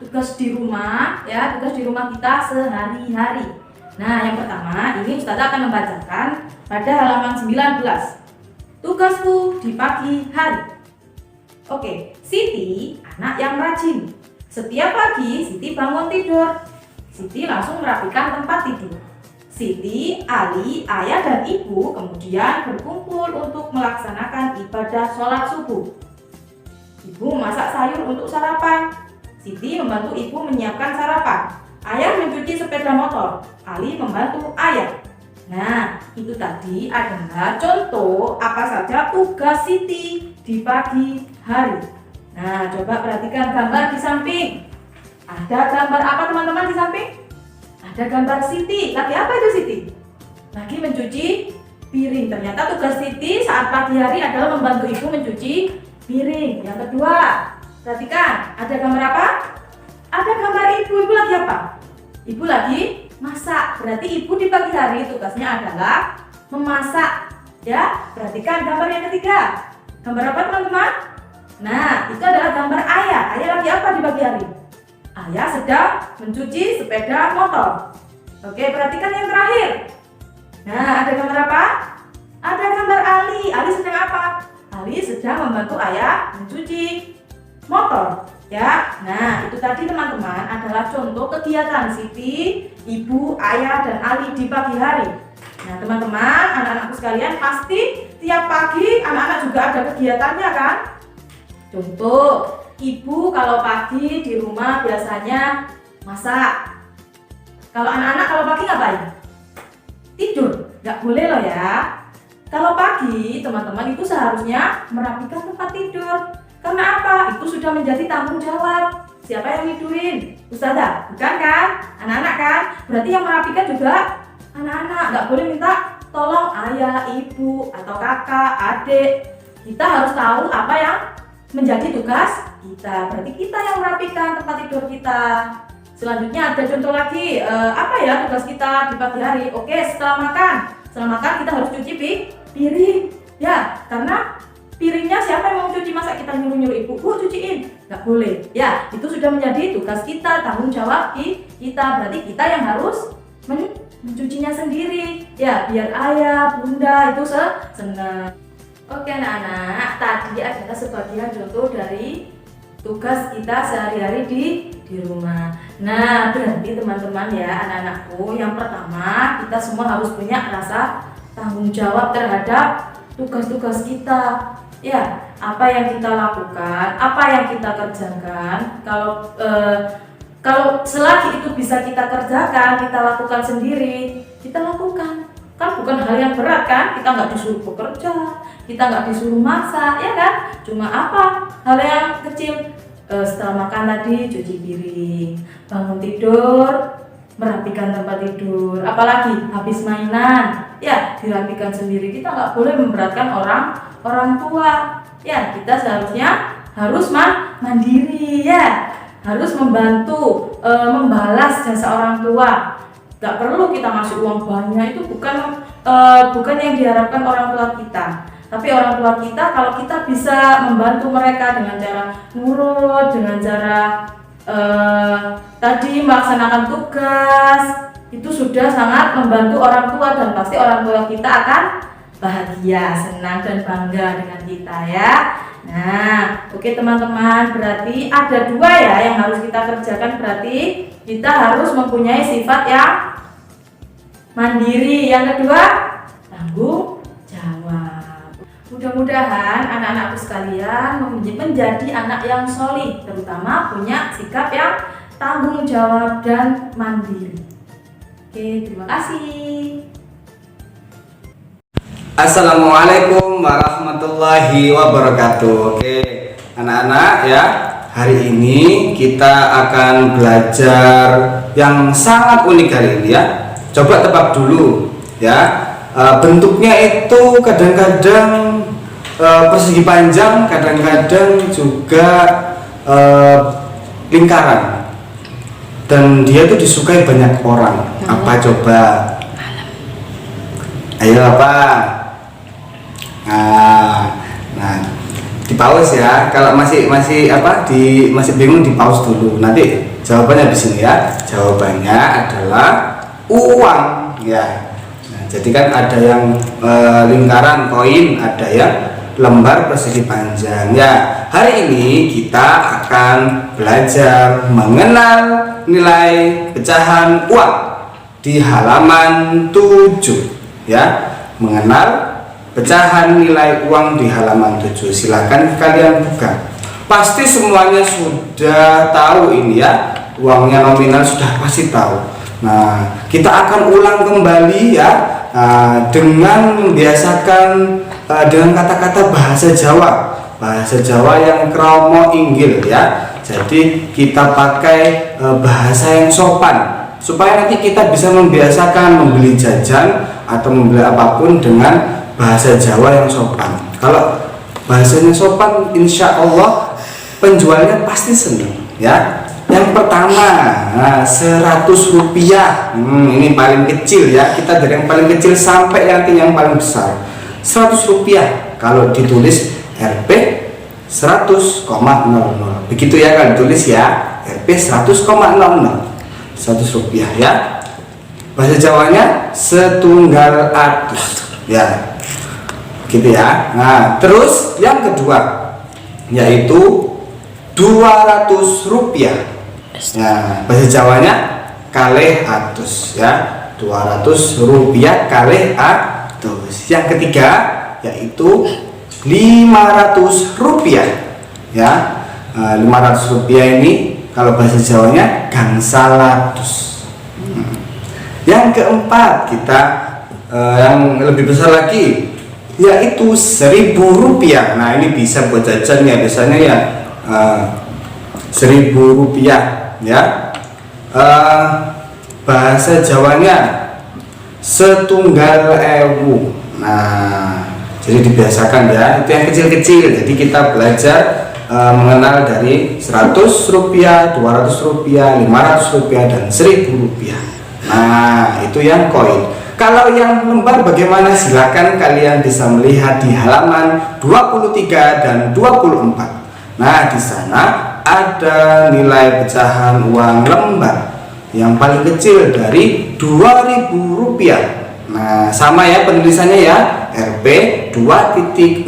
tugas di rumah ya, tugas di rumah kita sehari-hari. Nah, yang pertama ini Ustazah akan membacakan pada halaman 19. Tugasku di pagi hari. Oke, Siti anak yang rajin. Setiap pagi Siti bangun tidur. Siti langsung merapikan tempat tidur. Siti, Ali, ayah dan ibu kemudian berkumpul untuk melaksanakan ibadah sholat subuh. Ibu memasak sayur untuk sarapan. Siti membantu ibu menyiapkan sarapan. Ayah mencuci sepeda motor. Ali membantu ayah. Nah, itu tadi adalah contoh apa saja tugas Siti di pagi hari. Nah, coba perhatikan gambar di samping. Ada gambar apa teman-teman di samping? Ada gambar Siti. Lagi apa itu Siti? Lagi mencuci piring. Ternyata tugas Siti saat pagi hari adalah membantu ibu mencuci piring. Yang kedua, perhatikan. Ada gambar apa? Ada gambar ibu. Ibu lagi apa? Ibu lagi masak. Berarti ibu di pagi hari tugasnya adalah memasak. Ya, perhatikan gambar yang ketiga. Gambar apa teman-teman? Nah, itu adalah gambar ayah. Ayah lagi apa di pagi hari? Ayah sedang mencuci sepeda motor. Oke, perhatikan yang terakhir. Nah, ada gambar apa? Ada gambar Ali. Ali sedang apa? Ali sedang membantu ayah mencuci motor. Ya, nah itu tadi teman-teman adalah contoh kegiatan Siti, ibu, ayah, dan Ali di pagi hari. Nah teman-teman, anak-anakku sekalian pasti tiap pagi anak-anak juga ada kegiatannya kan? Contoh, ibu kalau pagi di rumah biasanya masak. Kalau anak-anak kalau pagi ngapain? Tidur, nggak boleh loh ya. Kalau pagi teman-teman itu seharusnya merapikan tempat tidur. Karena apa? Itu sudah menjadi tanggung jawab. Siapa yang tidurin? Ustazah, bukan kan? Anak-anak kan? Berarti yang merapikan juga anak-anak. Nggak boleh minta tolong ayah, ibu, atau kakak, adik. Kita harus tahu apa yang menjadi tugas kita. Berarti kita yang merapikan tempat tidur kita. Selanjutnya ada contoh lagi. Apa ya tugas kita di pagi hari? Oke, setelah makan. Setelah makan kita harus cuci piring. Ya, karena piringnya siapa yang mau cuci, masa kita nyuruh-nyuruh ibu, bu cuciin? Nggak boleh. Ya, itu sudah menjadi tugas kita, tanggung jawab kita. Berarti kita yang harus mencucinya sendiri. Ya, biar ayah, bunda itu senang. Oke anak-anak, tadi adalah sebagian contoh dari tugas kita sehari-hari di rumah. Nah, berarti teman-teman ya anak-anakku, yang pertama kita semua harus punya rasa tanggung jawab terhadap tugas-tugas kita. Ya, apa yang kita lakukan, apa yang kita kerjakan. Kalau selagi itu bisa kita kerjakan, kita lakukan sendiri, kita lakukan. Kan bukan hal yang berat kan? Kita nggak disuruh bekerja, kita nggak disuruh masak, ya kan? Cuma apa? Hal yang kecil. Setelah makan tadi cuci piring, bangun tidur, merapikan tempat tidur, apalagi habis mainan, ya dirapikan sendiri. Kita nggak boleh memberatkan orang tua. Ya, kita seharusnya harus mandiri ya, harus membantu membalas jasa orang tua. Gak perlu kita ngasih uang banyak, itu bukan yang diharapkan orang tua kita. Tapi orang tua kita, kalau kita bisa membantu mereka dengan cara nurut, dengan cara tadi melaksanakan tugas, itu sudah sangat membantu orang tua, dan pasti orang tua kita akan bahagia, senang, dan bangga dengan kita ya. Nah, oke teman-teman, berarti ada dua ya yang harus kita kerjakan. Berarti kita harus mempunyai sifat yang mandiri. Yang kedua, tanggung jawab. Mudah-mudahan anak-anakku sekalian menjadi anak yang solih, terutama punya sikap yang tanggung jawab dan mandiri. Oke, terima kasih. Assalamualaikum warahmatullahi wabarakatuh. Oke, anak-anak ya, hari ini kita akan belajar yang sangat unik hari ini ya. Coba tebak dulu ya. Bentuknya itu kadang-kadang persegi panjang, kadang-kadang juga lingkaran. Dan dia itu disukai banyak orang. Apa coba? Ayo apa? Nah, di pause ya. Kalau masih masih bingung, di pause dulu. Nanti jawabannya di sini ya. Jawabannya adalah uang ya. Nah, jadi kan ada yang lingkaran koin, ada yang lembar persegi panjang ya. Hari ini kita akan belajar mengenal nilai pecahan uang di halaman 7 ya. Mengenal pecahan nilai uang di halaman 7. Silakan kalian buka. Pasti semuanya sudah tahu ini ya. Uangnya nominal sudah pasti tahu. Nah, kita akan ulang kembali ya, dengan membiasakan dengan kata-kata bahasa Jawa. Bahasa Jawa yang kromo inggil ya. Jadi kita pakai bahasa yang sopan supaya nanti kita bisa membiasakan membeli jajan atau membeli apapun dengan bahasa Jawa yang sopan. Kalau bahasanya sopan, insya Allah penjualnya pasti senang ya. Yang pertama, 100 rupiah. Ini paling kecil ya. Kita dari yang paling kecil sampai yang paling besar. 100 rupiah kalau ditulis Rp 100,00. Begitu ya kalau ditulis ya, Rp 100,00. 100 rupiah ya. Bahasa Jawanya setunggal atus ya. Gitu ya. Nah, terus yang kedua yaitu 200 rupiah. Nah, bahasa Jawanya kalih atus ya. 200 rupiah kalih atus. Yang ketiga yaitu 500 rupiah ya. 500 rupiah ini kalau bahasa Jawanya gangsal atus. Yang keempat kita yang lebih besar lagi yaitu 1.000 rupiah. Nah, ini bisa buat jajan ya, biasanya ya 1.000 rupiah ya. Bahasa Jawanya setunggal ewu. Nah, jadi dibiasakan ya, itu yang kecil-kecil. Jadi kita belajar mengenal dari 100 rupiah, 200 rupiah, 500 rupiah, dan 1.000 rupiah. Nah, itu yang koin. Kalau yang lembar bagaimana? Silakan kalian bisa melihat di halaman 23 dan 24. Nah, di sana ada nilai pecahan uang lembar yang paling kecil dari 2.000 rupiah. Nah, sama ya penulisannya ya, Rp 2.000,00,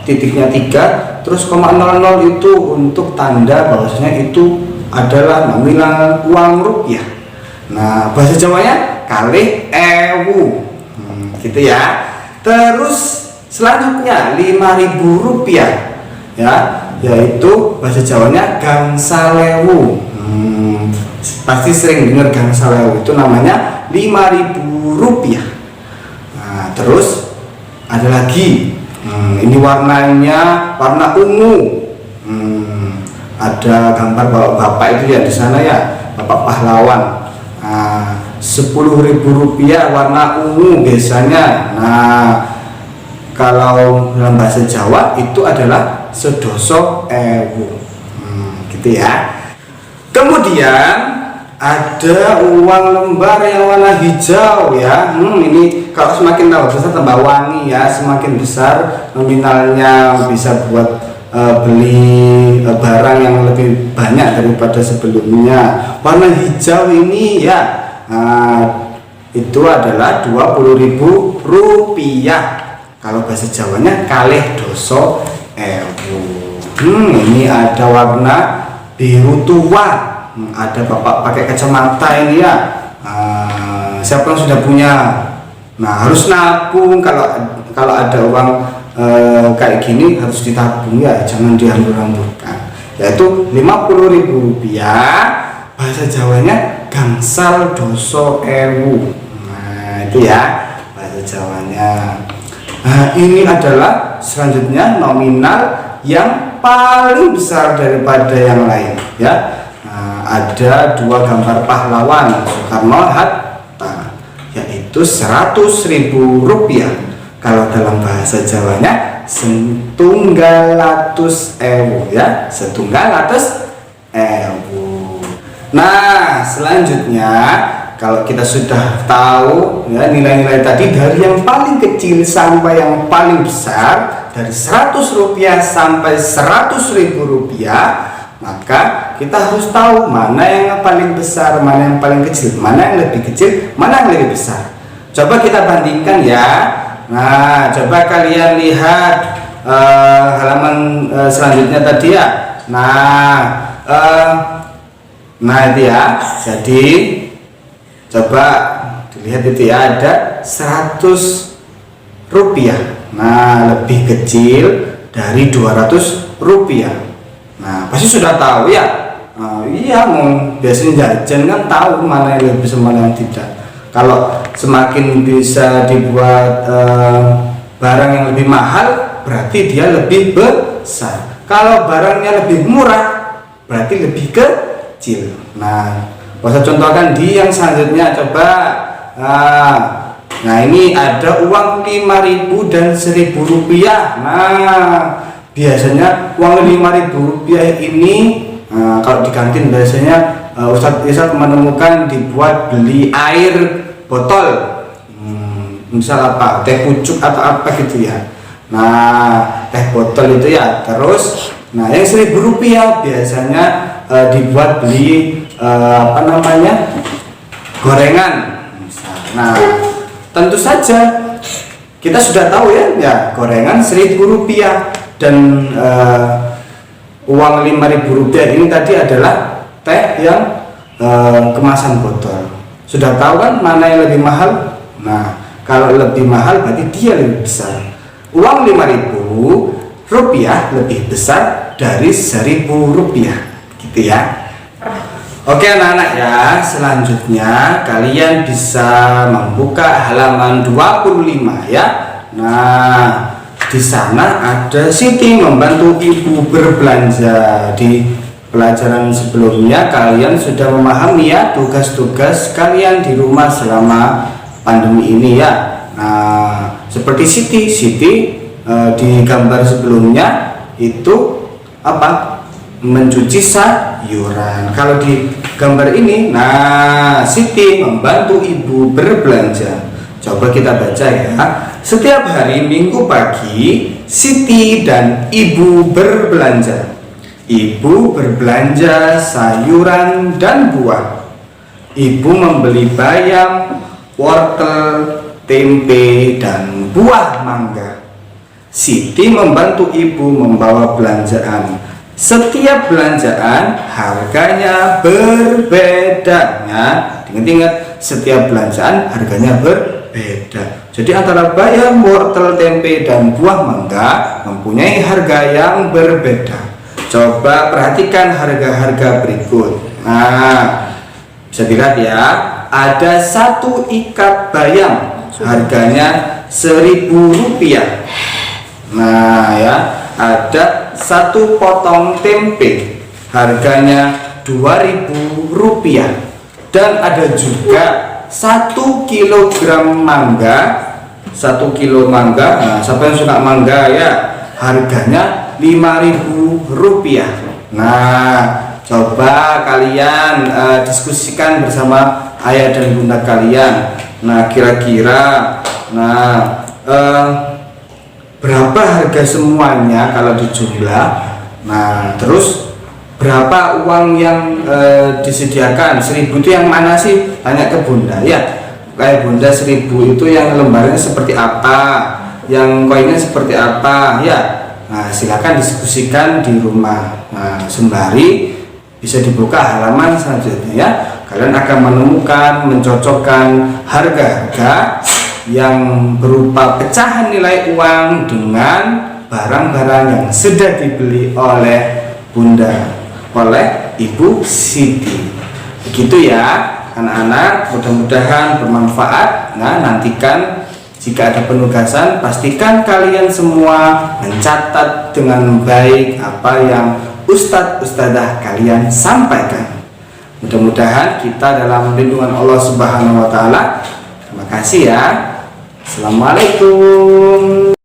titiknya 3, terus 0,00 itu untuk tanda bahwasanya itu adalah nominal uang rupiah. Nah, bahasa Jawanya kalih ewu, gitu ya. Terus selanjutnya 5.000 rupiah ya, yaitu bahasa Jawanya gangsal ewu. Pasti sering dengar gangsal ewu, itu namanya 5.000 rupiah. Nah, terus ada lagi, ini warnanya warna ungu. Ada gambar bapak itu ya di sana ya, bapak pahlawan. 10.000 rupiah warna ungu biasanya. Nah, kalau dalam bahasa Jawa itu adalah sedoso ewu, gitu ya. Kemudian ada uang lembar yang warna hijau ya. Ini kalau semakin tambah besar tambah wangi ya, semakin besar nominalnya bisa buat beli barang yang lebih banyak daripada sebelumnya. Warna hijau ini ya, itu adalah 20.000 rupiah. Kalau bahasa Jawanya kalih doso ewu. Ini ada warna biru tua. Ada bapak pakai kacamata ini ya. Siapa yang sudah punya? Nah, harus nabung. Kalau ada uang kayak gini harus ditabung ya, jangan diambur-amburkan. Yaitu 50.000 rupiah. Bahasa Jawanya gangsal doso ewu. Nah, itu ya bahasa Jawanya. Nah, ini adalah selanjutnya nominal yang paling besar daripada yang lain ya. Nah, ada dua gambar pahlawan Soekarno-Hatta, yaitu 100.000 rupiah. Kalau dalam bahasa Jawanya setunggal atus ewu ya, setunggal atus ewu. Nah, selanjutnya kalau kita sudah tahu ya nilai-nilai tadi dari yang paling kecil sampai yang paling besar dari Rp100 sampai Rp100.000, maka kita harus tahu mana yang paling besar, mana yang paling kecil, mana yang lebih kecil, mana yang lebih besar. Coba kita bandingkan ya. Nah, coba kalian lihat halaman selanjutnya tadi ya. Nah itu ya. Jadi coba dilihat itu ya, ada Rp100. Nah, lebih kecil dari Rp200. Nah, pasti sudah tahu ya. Iya, biasanya jajan kan tahu mana yang lebih besar, mana yang tidak. Kalau semakin bisa dibuat barang yang lebih mahal, berarti dia lebih besar. Kalau barangnya lebih murah, berarti lebih kecil. Nah, saya contohkan di yang selanjutnya. Coba. Nah, ini ada uang Rp5.000 dan Rp1.000. Nah, biasanya uang Rp5.000 ini kalau di kantin biasanya Ustadz menemukan dibuat beli air botol, misal apa, teh pucuk atau apa gitu ya. Nah, teh botol itu ya. Terus, nah yang Rp1.000 biasanya dibuat beli gorengan misal. Nah, tentu saja kita sudah tahu ya gorengan Rp1.000 dan uang Rp5.000 ini tadi adalah teh yang kemasan botol. Sudah tahu kan mana yang lebih mahal? Nah, kalau lebih mahal berarti dia lebih besar. Uang Rp5.000 lebih besar dari Rp1.000, gitu ya. Oke anak-anak ya, selanjutnya kalian bisa membuka halaman 25 ya. Nah, di sana ada Siti membantu ibu berbelanja. Di pelajaran sebelumnya kalian sudah memahami ya tugas-tugas kalian di rumah selama pandemi ini ya. Nah, seperti Siti di gambar sebelumnya itu apa? Mencuci sayuran. Kalau di gambar ini, nah Siti membantu ibu berbelanja. Coba kita baca ya. Setiap hari Minggu pagi, Siti dan ibu berbelanja. Ibu berbelanja sayuran dan buah. Ibu membeli bayam, wortel, tempe, dan buah mangga. Siti membantu ibu membawa belanjaan. Setiap belanjaan harganya berbeda. Nah, ingat-ingat, setiap belanjaan harganya berbeda. Jadi antara bayam, wortel, tempe, dan buah mangga mempunyai harga yang berbeda. Coba perhatikan harga-harga berikut. Nah, bisa dilihat ya, ada 1 ikat bayam, harganya Rp1.000. Nah ya, ada 1 potong tempe, harganya Rp2.000. Dan ada juga 1 kilogram mangga. 1 kilo mangga, nah siapa yang suka mangga ya, harganya Rp5.000. Nah, coba kalian diskusikan bersama ayah dan bunda kalian. Nah, kira-kira berapa harga semuanya kalau dijumlah? Nah, terus berapa uang yang disediakan? 1.000 itu yang mana sih? Tanya ke bunda ya. Kayak bunda 1.000 itu yang lembarnya seperti apa, yang koinnya seperti apa ya. Nah, silakan diskusikan di rumah. Nah, sembari bisa dibuka halaman selanjutnya ya. Kalian akan menemukan, mencocokkan harga-harga yang berupa pecahan nilai uang dengan barang-barang yang sudah dibeli oleh bunda, oleh ibu Siti. Begitu ya anak-anak, mudah-mudahan bermanfaat. Nah, nantikan jika ada penugasan, pastikan kalian semua mencatat dengan baik apa yang ustadz-ustadzah kalian sampaikan. Mudah-mudahan kita dalam lindungan Allah Subhanahu wa Ta'ala. Terima kasih ya. Assalamualaikum.